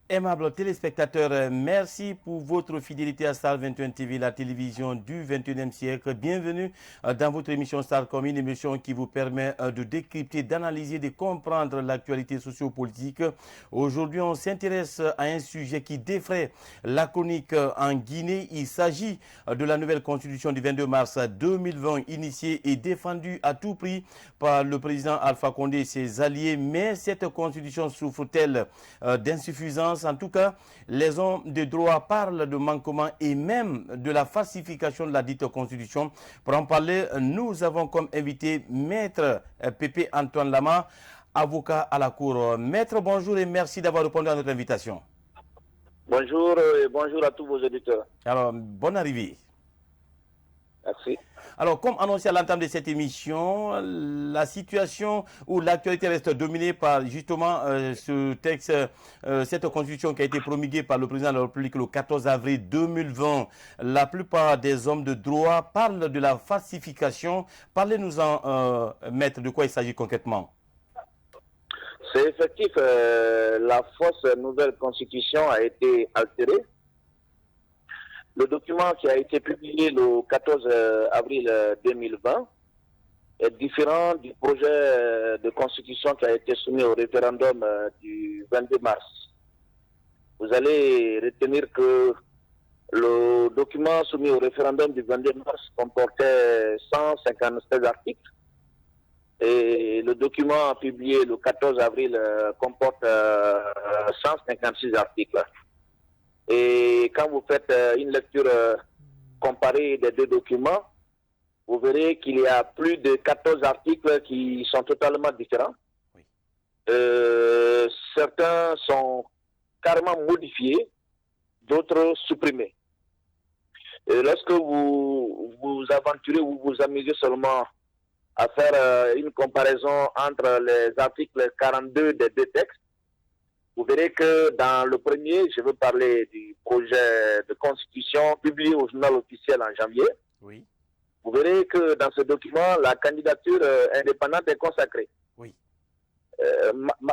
Aimables téléspectateurs, merci pour votre fidélité à Star 21 TV, la télévision du 21e siècle. Bienvenue dans votre émission Star comme une émission qui vous permet de décrypter, d'analyser, de comprendre l'actualité sociopolitique. Aujourd'hui, on s'intéresse à un sujet qui défraie la chronique en Guinée. Il s'agit de la nouvelle constitution du 22 mars 2020, initiée et défendue à tout prix par le président Alpha Condé et ses alliés. Mais cette constitution souffre-t-elle d'insuffisance? En tout cas, les hommes de droit parlent de manquements et même de la falsification de la dite constitution. Pour en parler, nous avons comme invité Maître Pépé Antoine Lama, avocat à la Cour. Maître, bonjour et merci d'avoir répondu à notre invitation. Bonjour et bonjour à tous vos auditeurs. Alors, bonne arrivée. Merci. Alors, comme annoncé à l'entame de cette émission, la situation ou l'actualité reste dominée par justement ce texte, cette constitution qui a été promulguée par le président de la République le 14 avril 2020. La plupart des hommes de droit parlent de la falsification. Parlez-nous-en, maître, de quoi il s'agit concrètement. C'est effectif, la fausse nouvelle constitution a été altérée. Le document qui a été publié le 14 avril 2020 est différent du projet de constitution qui a été soumis au référendum du 22 mars. Vous allez retenir que le document soumis au référendum du 22 mars comportait 156 articles et le document publié le 14 avril comporte 156 articles. Et quand vous faites une lecture comparée des deux documents, vous verrez qu'il y a plus de 14 articles qui sont totalement différents. Oui. Certains sont carrément modifiés, d'autres supprimés. Et lorsque vous vous aventurez ou vous amusez seulement à faire une comparaison entre les articles 42 des deux textes, vous verrez que dans le premier, je veux parler du projet de constitution publié au journal officiel en janvier. Oui. Vous verrez que dans ce document, la candidature indépendante est consacrée. Oui.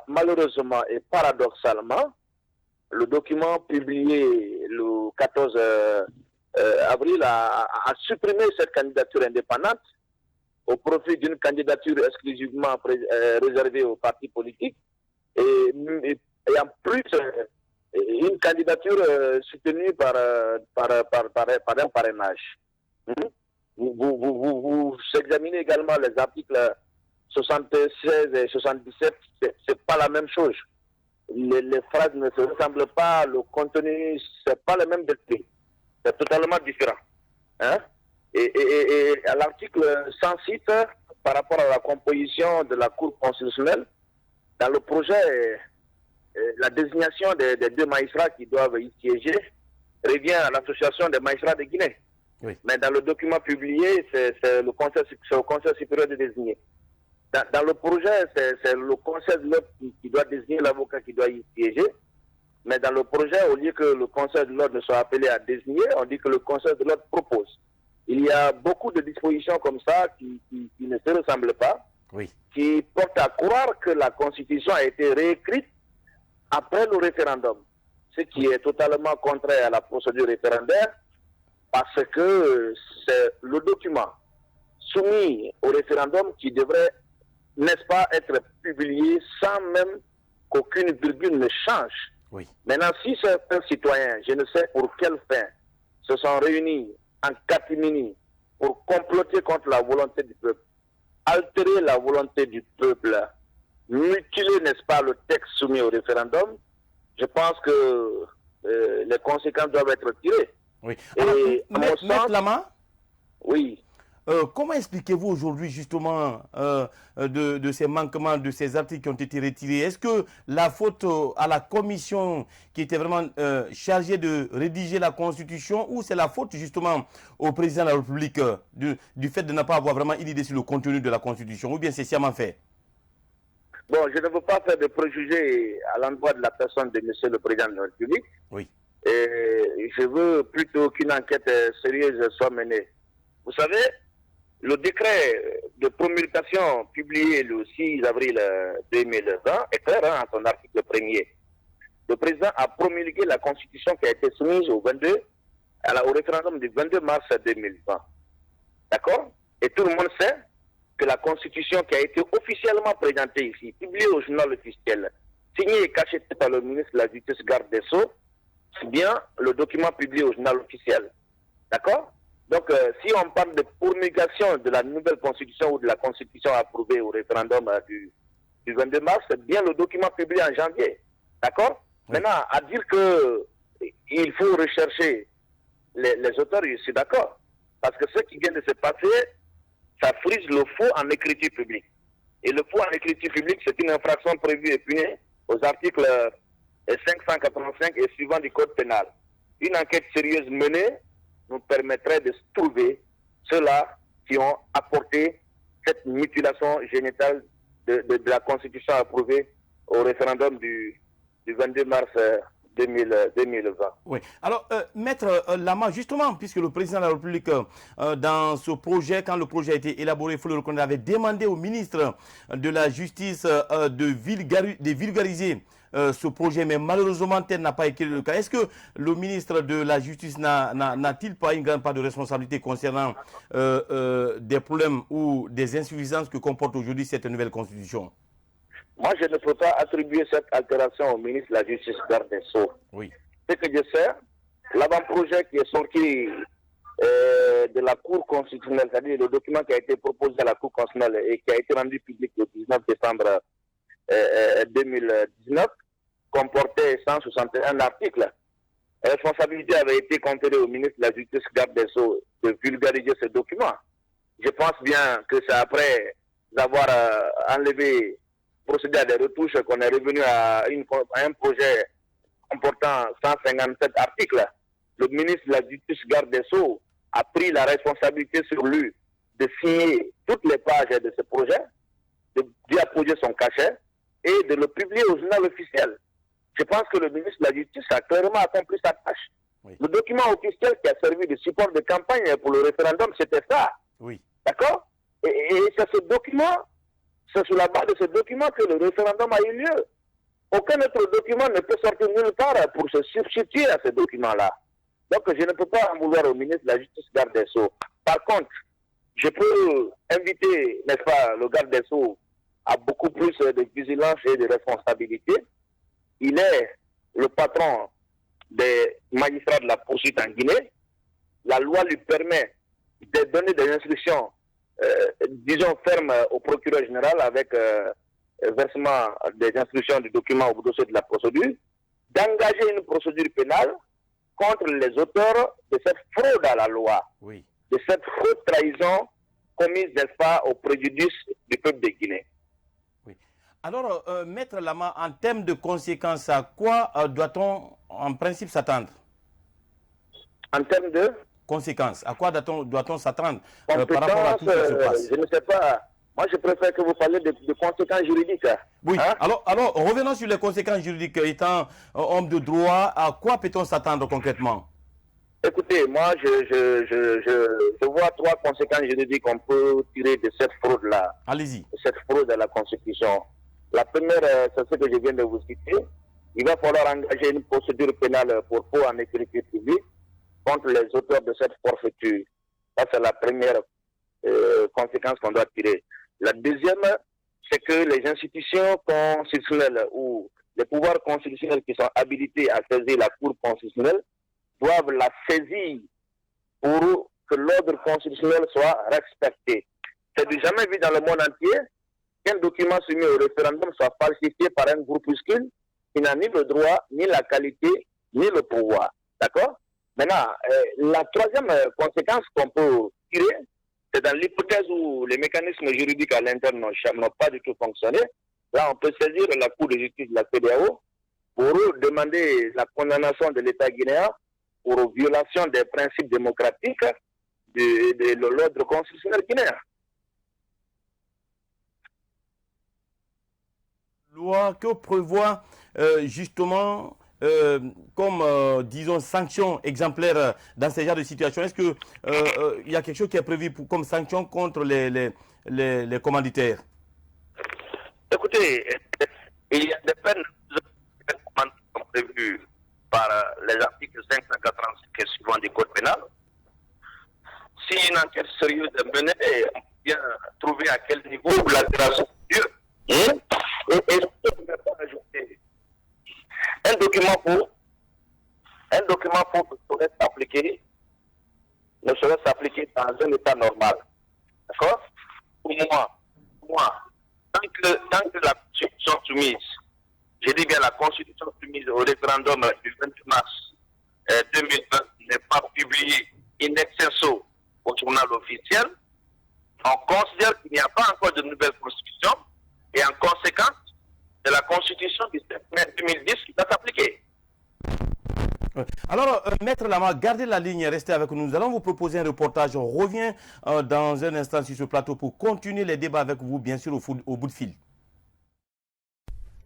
Malheureusement et paradoxalement, le document publié le 14 avril a supprimé cette candidature indépendante au profit d'une candidature exclusivement réservée aux partis politiques et en plus, une candidature soutenue par un parrainage. Vous examinez également les articles 76 et 77, c'est pas la même chose. Les phrases ne se ressemblent pas, le contenu, c'est pas le même détail. C'est totalement différent. Hein? Et à l'article 106, par rapport à la composition de la Cour constitutionnelle, dans le projet, la désignation des deux magistrats qui doivent y siéger revient à l'association des magistrats de Guinée. Oui. Mais dans le document publié, c'est le Conseil supérieur de désigner. Dans le projet, c'est le Conseil de l'ordre qui doit désigner l'avocat qui doit y siéger. Mais dans le projet, au lieu que le Conseil de l'ordre ne soit appelé à désigner, on dit que le Conseil de l'ordre propose. Il y a beaucoup de dispositions comme ça qui ne se ressemblent pas, oui, qui portent à croire que la Constitution a été réécrite après le référendum, ce qui est totalement contraire à la procédure référendaire, parce que c'est le document soumis au référendum qui devrait, n'est-ce pas, être publié sans même qu'aucune virgule ne change. Oui. Maintenant, si certains citoyens, je ne sais pour quelle fin, se sont réunis en catimini pour comploter contre la volonté du peuple, altérer la volonté du peuple, mutiler, n'est-ce pas, le texte soumis au référendum, je pense que les conséquences doivent être tirées. Oui. Alors, Maître Lama, oui. Comment expliquez-vous aujourd'hui justement de ces manquements, de ces articles qui ont été retirés? Est-ce que la faute à la commission qui était vraiment chargée de rédiger la Constitution, ou c'est la faute justement au président de la République du fait de ne pas avoir vraiment une idée sur le contenu de la Constitution, ou bien c'est sciemment fait? Bon, je ne veux pas faire de préjugés à l'endroit de la personne de monsieur le président de la République. Oui. Et je veux plutôt qu'une enquête sérieuse soit menée. Vous savez, le décret de promulgation publié le 6 avril 2020 est clair, hein, à son article 1er. le président a promulgué la constitution qui a été soumise au référendum du 22 mars 2020. D'accord? Et tout le monde sait que la constitution qui a été officiellement présentée ici, publiée au journal officiel, signée et cachetée par le ministre de la Justice, garde des Sceaux, c'est bien le document publié au journal officiel. D'accord? Donc, si on parle de promulgation de la nouvelle constitution ou de la constitution approuvée au référendum du 22 mars, c'est bien le document publié en janvier. D'accord? Oui. Maintenant, à dire qu'il faut rechercher les auteurs, je suis d'accord. Parce que ce qui vient de se passer, ça frise le faux en écriture publique. Et le faux en écriture publique, c'est une infraction prévue et punie aux articles 585 et suivants du Code pénal. Une enquête sérieuse menée nous permettrait de trouver ceux-là qui ont apporté cette mutilation génitale de la Constitution approuvée au référendum du 22 mars 2020. Oui. Alors, Maître Lama, justement, puisque le président de la République, dans ce projet, quand le projet a été élaboré, il faut le reconnaître, avait demandé au ministre de la Justice de vulgariser ce projet, mais malheureusement, tel n'a pas été le cas. Est-ce que le ministre de la Justice n'a-t-il pas une grande part de responsabilité concernant des problèmes ou des insuffisances que comporte aujourd'hui cette nouvelle constitution? Moi, je ne peux pas attribuer cette altération au ministre de la Justice, garde des Sceaux. Oui. Ce que je sais, l'avant-projet qui est sorti de la Cour constitutionnelle, c'est-à-dire le document qui a été proposé à la Cour constitutionnelle et qui a été rendu public le 19 décembre 2019, comportait 161 articles. La responsabilité avait été conférée au ministre de la Justice, garde des Sceaux, de vulgariser ce document. Je pense bien que c'est après avoir enlevé, procédé à des retouches, qu'on est revenu à un projet comportant 157 articles. Le ministre de la Justice, garde des Sceaux, a pris la responsabilité sur lui de signer toutes les pages de ce projet, d'y apposer son cachet et de le publier au journal officiel. Je pense que le ministre de la Justice a clairement accompli sa tâche. Oui. Le document officiel qui a servi de support de campagne pour le référendum, c'était ça. Oui. D'accord? Et c'est ce document, c'est sur la base de ce document que le référendum a eu lieu. Aucun autre document ne peut sortir nulle part pour se substituer à ce document-là. Donc je ne peux pas en vouloir au ministre de la Justice, garde des Sceaux. Par contre, je peux inviter, n'est-ce pas, le garde des Sceaux à beaucoup plus de vigilance et de responsabilité. Il est le patron des magistrats de la poursuite en Guinée. La loi lui permet de donner des instructions, disons, fermes au procureur général avec versement des instructions du document au dossier de la procédure, d'engager une procédure pénale contre les auteurs de cette fraude à la loi, oui, de cette fraude trahison commise, n'est-ce pas, au préjudice du peuple de Guinée. Oui. Alors, Maître Lama, en termes de conséquences, à quoi doit-on en principe s'attendre? En termes de conséquences, à quoi doit-on s'attendre par rapport à tout ce qui se passe? Je ne sais pas. Moi, je préfère que vous parliez de conséquences juridiques. Oui, hein? alors, revenons sur les conséquences juridiques. Étant homme de droit, à quoi peut-on s'attendre concrètement? Écoutez, moi, je vois trois conséquences juridiques qu'on peut tirer de cette fraude-là. Allez-y. Cette fraude à la Constitution. La première, c'est ce que je viens de vous citer. Il va falloir engager une procédure pénale pour faux en écriture publique contre les auteurs de cette forfaiture. Ça, c'est la première conséquence qu'on doit tirer. La deuxième, c'est que les institutions constitutionnelles ou les pouvoirs constitutionnels qui sont habilités à saisir la Cour constitutionnelle doivent la saisir pour que l'ordre constitutionnel soit respecté. C'est du jamais vu dans le monde entier qu'un document soumis au référendum soit falsifié par un groupuscule qui n'a ni le droit, ni la qualité, ni le pouvoir. D'accord? Maintenant, la troisième conséquence qu'on peut tirer, c'est dans l'hypothèse où les mécanismes juridiques à l'interne n'ont pas du tout fonctionné. Là, on peut saisir la Cour de justice de la CEDEAO pour demander la condamnation de l'État guinéen pour violation des principes démocratiques de l'ordre constitutionnel guinéen. Loi que prévoit justement comme, disons, sanction exemplaire dans ce genre de situation. Est-ce qu'il y a quelque chose qui est prévu comme sanction contre les commanditaires? Écoutez, il y a des peines prévues l'article 585 suivant du code pénal. Si une enquête sérieuse est menée, on peut bien trouver à quel niveau l'altération de Dieu. Et je ne peux pas ajouter un document faux ne saurait s'appliquer dans un état normal. D'accord? Pour moi, tant que la Constitution soumise, je dis bien la Constitution soumise au référendum du 28 mars 2020 n'est pas publiée in extenso au journal officiel, on considère qu'il n'y a pas encore de nouvelle Constitution et en conséquence, c'est la Constitution du 7 mai 2010 qui va s'appliquer. Alors, Maître Lama, gardez la ligne et restez avec nous. Nous allons vous proposer un reportage. On revient dans un instant sur ce plateau pour continuer les débats avec vous, bien sûr, au bout de fil.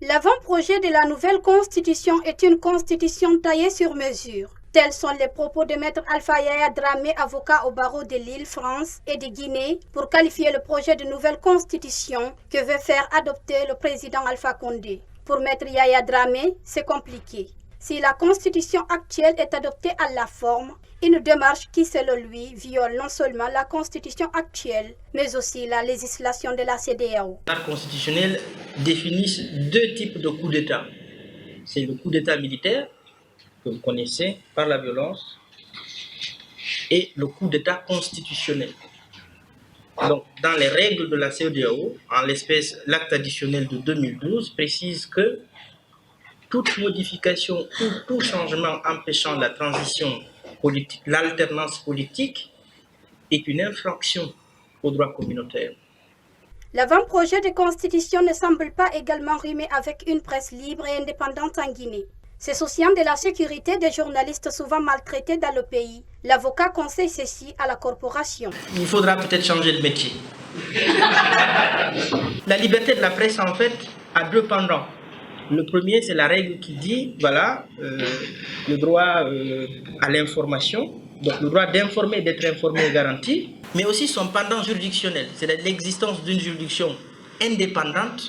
L'avant-projet de la nouvelle constitution est une constitution taillée sur mesure. Tels sont les propos de Maître Alpha Yaya Dramé, avocat au barreau de l'Île-France et de Guinée, pour qualifier le projet de nouvelle constitution que veut faire adopter le président Alpha Condé. Pour Maître Yaya Dramé, c'est compliqué. Si la constitution actuelle est adoptée à la forme, une démarche qui, selon lui, viole non seulement la constitution actuelle, mais aussi la législation de la CEDEAO. La constitutionnelle définit deux types de coups d'État. C'est le coup d'État militaire, que vous connaissez, par la violence, et le coup d'État constitutionnel. Donc, dans les règles de la CEDEAO, en l'espèce, l'acte additionnel de 2012 précise que toute modification ou tout changement empêchant la transition politique, l'alternance politique, est une infraction au droit communautaire. L'avant-projet de constitution ne semble pas également rimer avec une presse libre et indépendante en Guinée. Se souciant de la sécurité des journalistes souvent maltraités dans le pays, l'avocat conseille ceci à la corporation. Il faudra peut-être changer de métier. La liberté de la presse, en fait, a deux pendants. Le premier, c'est la règle qui dit, voilà, le droit à l'information, donc le droit d'informer et d'être informé est garanti, mais aussi son pendant juridictionnel, c'est l'existence d'une juridiction indépendante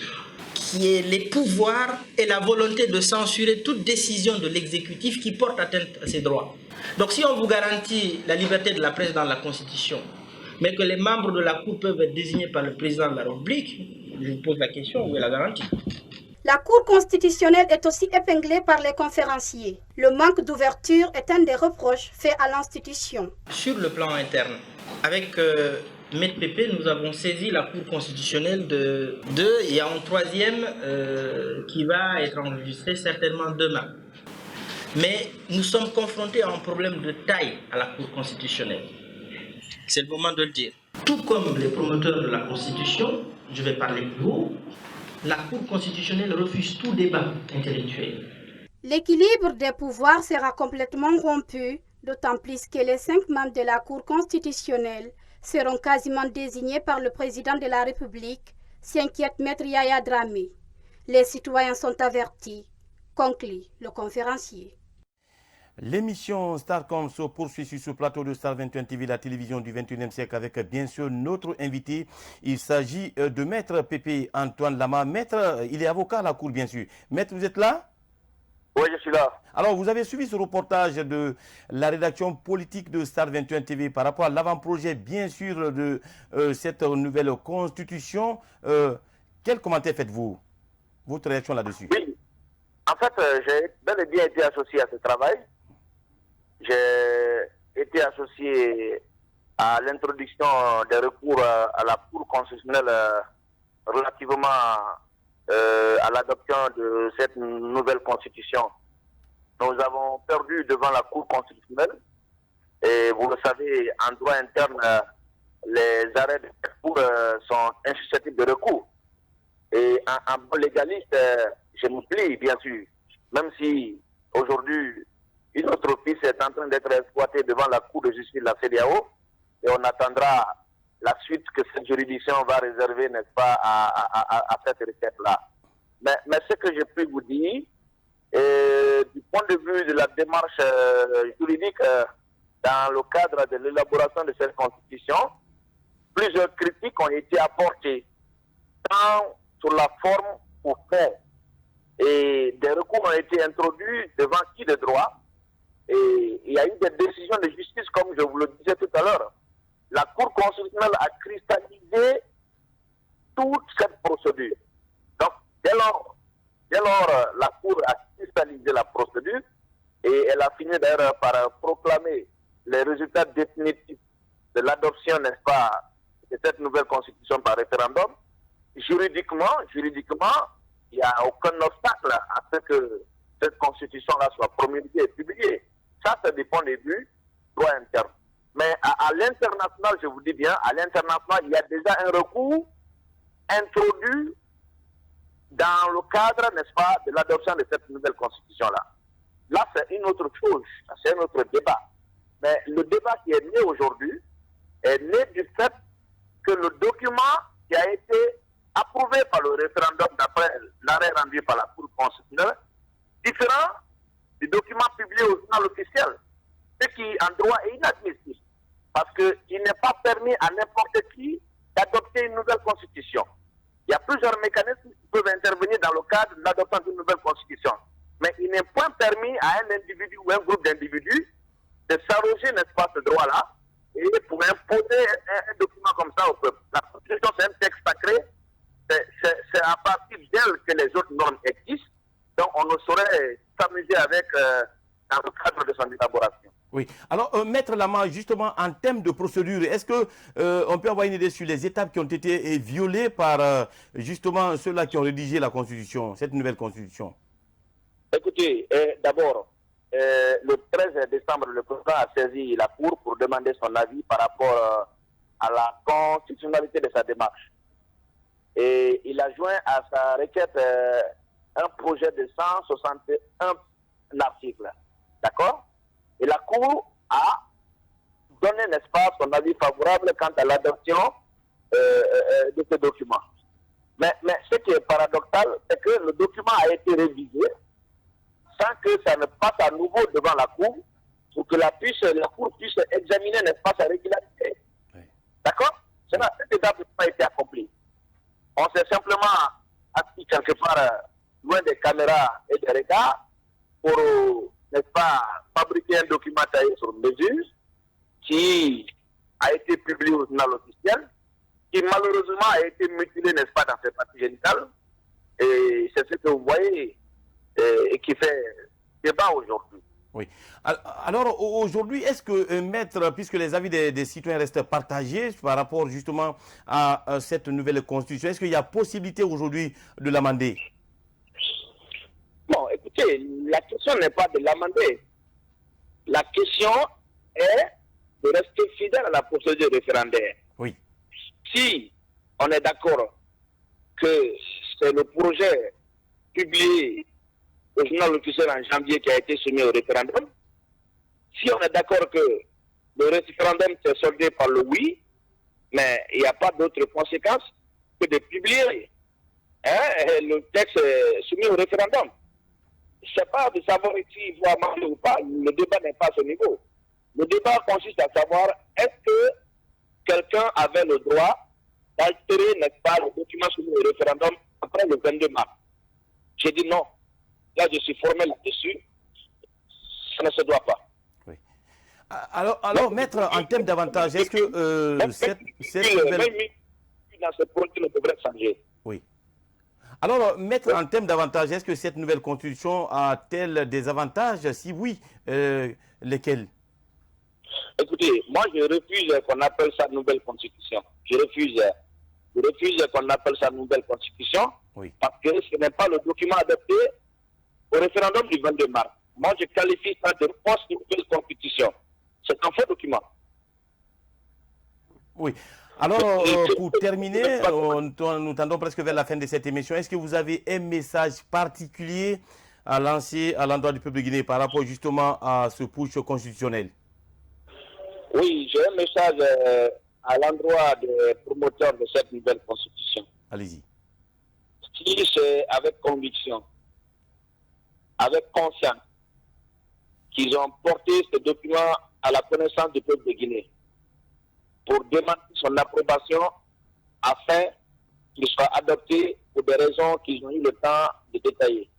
qui est les pouvoirs et la volonté de censurer toute décision de l'exécutif qui porte atteinte à ses droits. Donc si on vous garantit la liberté de la presse dans la Constitution, mais que les membres de la Cour peuvent être désignés par le président de la République, je vous pose la question, où est la garantie ? La Cour constitutionnelle est aussi épinglée par les conférenciers. Le manque d'ouverture est un des reproches faits à l'institution. Sur le plan interne, avec Maître Pépé, nous avons saisi la Cour constitutionnelle de deux. Il y a un troisième qui va être enregistré certainement demain. Mais nous sommes confrontés à un problème de taille à la Cour constitutionnelle. C'est le moment de le dire. Tout comme les promoteurs de la Constitution, je vais parler plus haut, la Cour constitutionnelle refuse tout débat intellectuel. L'équilibre des pouvoirs sera complètement rompu, d'autant plus que les 5 membres de la Cour constitutionnelle seront quasiment désignés par le président de la République, s'inquiète Maître Yaya Dramé. Les citoyens sont avertis, conclut le conférencier. L'émission Starcom se poursuit sur ce plateau de Star 21 TV, la télévision du 21e siècle, avec bien sûr notre invité. Il s'agit de Maître Pépé Antoine Lama. Maître, il est avocat à la Cour, bien sûr. Maître, vous êtes là? Oui, je suis là. Alors, vous avez suivi ce reportage de la rédaction politique de Star 21 TV par rapport à l'avant-projet, bien sûr, de cette nouvelle constitution. Quel commentaire faites-vous? Votre réaction là-dessus? Oui, en fait, j'ai bel et bien été associé à ce travail. J'ai été associé à l'introduction des recours à la Cour constitutionnelle relativement à l'adoption de cette nouvelle constitution. Nous avons perdu devant la Cour constitutionnelle et vous le savez, en droit interne, les arrêts de cette Cour sont insusceptibles de recours. Et en bon légaliste, je me plie bien sûr, même si aujourd'hui une autre piste est en train d'être exploitée devant la Cour de justice de la CEDEAO et on attendra la suite que cette juridiction va réserver, n'est-ce pas, à cette recette-là. Mais ce que je peux vous dire, du point de vue de la démarche juridique dans le cadre de l'élaboration de cette constitution, plusieurs critiques ont été apportées, tant sur la forme qu'au fond. Et des recours ont été introduits devant qui de droit, Et il y a eu des décisions de justice, comme je vous le disais tout à l'heure. La Cour constitutionnelle a cristallisé toute cette procédure. Donc, dès lors, la Cour a cristallisé la procédure et elle a fini d'ailleurs par proclamer les résultats définitifs de l'adoption, n'est-ce pas, de cette nouvelle constitution par référendum. Juridiquement, il n'y a aucun obstacle à ce que cette constitution-là soit promulguée et publiée. Ça dépend des buts, droit interne. Mais à l'international, je vous dis bien, à l'international, il y a déjà un recours introduit dans le cadre, n'est-ce pas, de l'adoption de cette nouvelle constitution-là. Là, c'est une autre chose, c'est un autre débat. Mais le débat qui est né aujourd'hui est né du fait que le document qui a été approuvé par le référendum d'après l'arrêt rendu par la Cour constitutionnelle, différent du document publié au journal officiel, ce qui en droit est inadmissible. Parce qu'il n'est pas permis à n'importe qui d'adopter une nouvelle constitution. Il y a plusieurs mécanismes qui peuvent intervenir dans le cadre de l'adoption d'une nouvelle constitution. Mais il n'est point permis à un individu ou un groupe d'individus de s'arroger, n'est-ce pas, ce droit-là, et pour imposer un document comme ça au peuple. La constitution, c'est un texte sacré, c'est à partir d'elle que les autres normes existent, donc on ne saurait s'amuser avec dans le cadre de son élaboration. Oui. Alors, Maître Lama, justement, en termes de procédure, est-ce qu'on peut avoir une idée sur les étapes qui ont été violées par, justement, ceux-là qui ont rédigé la Constitution, cette nouvelle Constitution? Écoutez, d'abord, le 13 décembre, le président a saisi la Cour pour demander son avis par rapport à la constitutionnalité de sa démarche. Et il a joint à sa requête un projet de 161 articles. D'accord? Et la Cour a donné, n'est-ce pas, son avis favorable quant à l'adoption de ce document. Mais ce qui est paradoxal, c'est que le document a été révisé sans que ça ne passe à nouveau devant la Cour pour que la Cour puisse examiner, n'est-ce pas, sa régularité. Oui. D'accord? Cette étape n'a pas été accomplie. On s'est simplement assis quelque part loin des caméras et des regards pour, n'est-ce pas, fabriquer un document taillé sur mesure qui a été publié au journal officiel, qui malheureusement a été mutilé, n'est-ce pas, dans ses parties génitales. Et c'est ce que vous voyez et qui fait débat aujourd'hui. Oui. Alors aujourd'hui, est-ce que, Maître, puisque les avis des citoyens restent partagés par rapport justement à cette nouvelle constitution, est-ce qu'il y a possibilité aujourd'hui de l'amender? Bon, écoutez, la question n'est pas de l'amender. La question est de rester fidèle à la procédure référendaire. Oui. Si on est d'accord que c'est le projet publié au journal officiel en janvier qui a été soumis au référendum, si on est d'accord que le référendum s'est soldé par le oui, mais il n'y a pas d'autre conséquence que de publier le texte soumis au référendum. Ce n'est pas de savoir s'il faut amender ou pas, le débat n'est pas à ce niveau. Le débat consiste à savoir est-ce que quelqu'un avait le droit d'altérer, n'est-ce pas, le document soumis au référendum après le 22 mars. J'ai dit non. Là, je suis formel là-dessus. Ça ne se doit pas. Oui. Alors Maître, en termes d'avantages, est-ce que cette nouvelle... dans ce point, ne devrait changer. Oui. Alors, Maître, en termes d'avantages, est-ce que cette nouvelle constitution a-t-elle des avantages? Si oui, lesquels? Écoutez, moi, je refuse qu'on appelle ça nouvelle constitution. Je refuse qu'on appelle ça nouvelle constitution, oui, parce que ce n'est pas le document adopté au référendum du 22 mars. Moi, je qualifie ça de post-nouvelle constitution. C'est un faux document. Oui. Alors, pour terminer, nous tendons presque vers la fin de cette émission. Est-ce que vous avez un message particulier à lancer à l'endroit du peuple guinéen par rapport justement à ce putsch constitutionnel? Oui, j'ai un message à l'endroit des promoteurs de cette nouvelle constitution. Allez-y. Si c'est avec conviction, avec conscience, qu'ils ont porté ce document à la connaissance du peuple de Guinée pour demander son approbation afin qu'il soit adopté pour des raisons qu'ils ont eu le temps de détailler.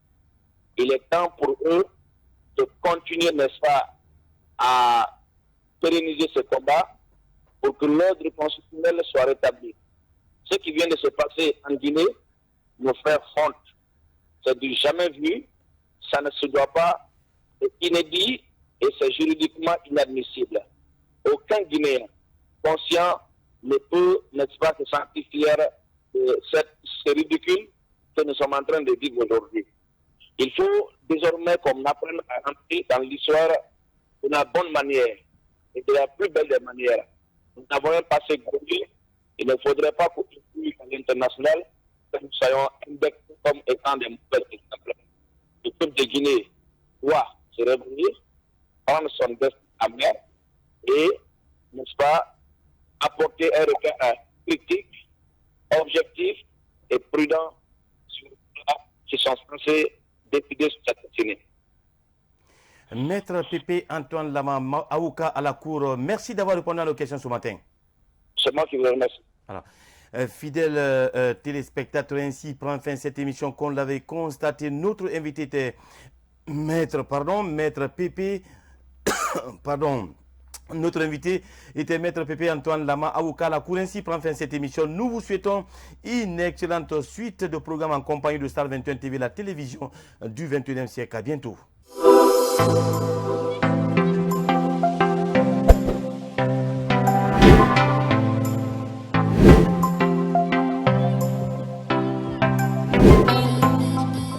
Il est temps pour eux de continuer, n'est-ce pas, à pérenniser ce combat pour que l'ordre constitutionnel soit rétabli. Ce qui vient de se passer en Guinée nous fait honte. C'est du jamais vu, ça ne se doit pas, c'est inédit et c'est juridiquement inadmissible. Aucun Guinéen conscient ne peut, n'est-ce pas, se sentir fier de ce ridicule que nous sommes en train de vivre aujourd'hui. Il faut désormais qu'on apprenne à entrer dans l'histoire de la bonne manière et de la plus belle des manières. Nous avons un passé glorieux. Il ne faudrait pas qu'au public à l'international, que nous soyons indexés comme étant des mauvais exemples. Le peuple de Guinée doit se revenir, prendre son destin à mer et, n'est-ce pas, apporter un regard critique, objectif et prudent sur les cas qui sont censés décider sur cette destinée. Maître Pépé Antoine Lama, avocat à la Cour, merci d'avoir répondu à nos questions ce matin. C'est moi qui vous remercie. Voilà. Fidèles téléspectateurs, ainsi prend fin cette émission. Qu'on l'avait constaté, notre invité était Maître Pépé, notre invité était Maître Pépé Antoine Lama, avocat à la Cour. Ainsi prend fin cette émission. Nous vous souhaitons une excellente suite de programmes en compagnie de Star 21 TV, la télévision du 21e siècle. À bientôt.